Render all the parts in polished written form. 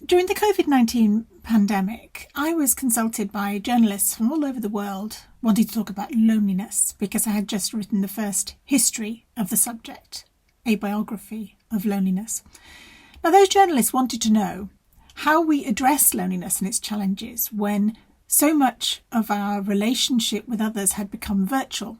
During the COVID-19 pandemic, I was consulted by journalists from all over the world wanting to talk about loneliness because I had just written the first history of the subject, a biography of loneliness. Now, those journalists wanted to know how we address loneliness and its challenges when so much of our relationship with others had become virtual.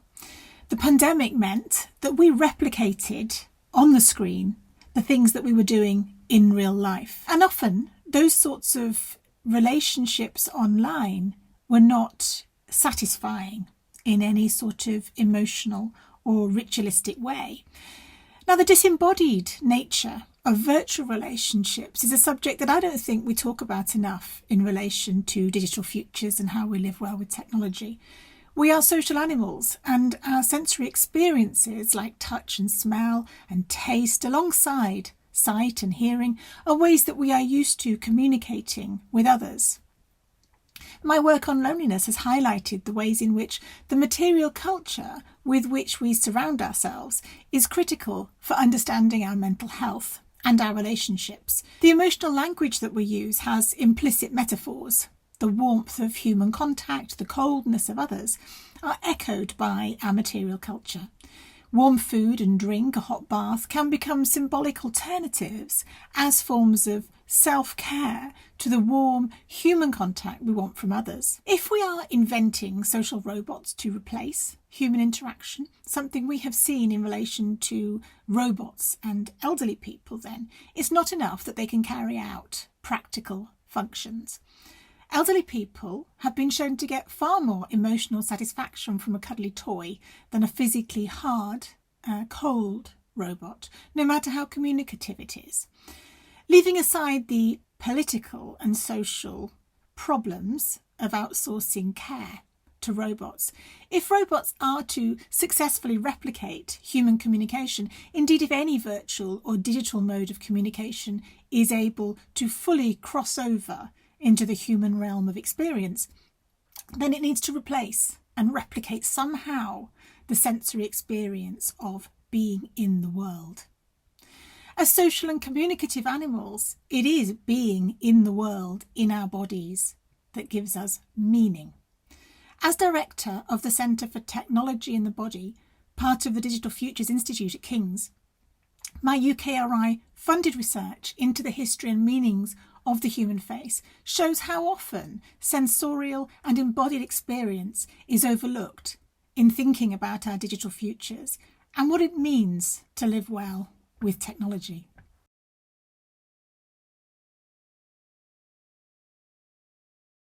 The pandemic meant that we replicated on the screen the things that we were doing in real life. And often those sorts of relationships online were not satisfying in any sort of emotional or ritualistic way. Now, the disembodied nature of virtual relationships is a subject that I don't think we talk about enough in relation to digital futures and how we live well with technology. We are social animals, and our sensory experiences like touch and smell and taste, alongside sight and hearing, are ways that we are used to communicating with others. My work on loneliness has highlighted the ways in which the material culture with which we surround ourselves is critical for understanding our mental health and our relationships. The emotional language that we use has implicit metaphors. The warmth of human contact, the coldness of others, are echoed by our material culture. Warm food and drink, a hot bath, can become symbolic alternatives as forms of self-care to the warm human contact we want from others. If we are inventing social robots to replace human interaction, something we have seen in relation to robots and elderly people, then it's not enough that they can carry out practical functions. Elderly people have been shown to get far more emotional satisfaction from a cuddly toy than a physically hard, cold robot, no matter how communicative it is. Leaving aside the political and social problems of outsourcing care to robots, if robots are to successfully replicate human communication, indeed if any virtual or digital mode of communication is able to fully cross over into the human realm of experience, then it needs to replace and replicate somehow the sensory experience of being in the world. As social and communicative animals, it is being in the world, in our bodies, that gives us meaning. As director of the Centre for Technology in the Body, part of the Digital Futures Institute at King's, my UKRI funded research into the history and meanings of the human face shows how often sensorial and embodied experience is overlooked in thinking about our digital futures and what it means to live well with technology.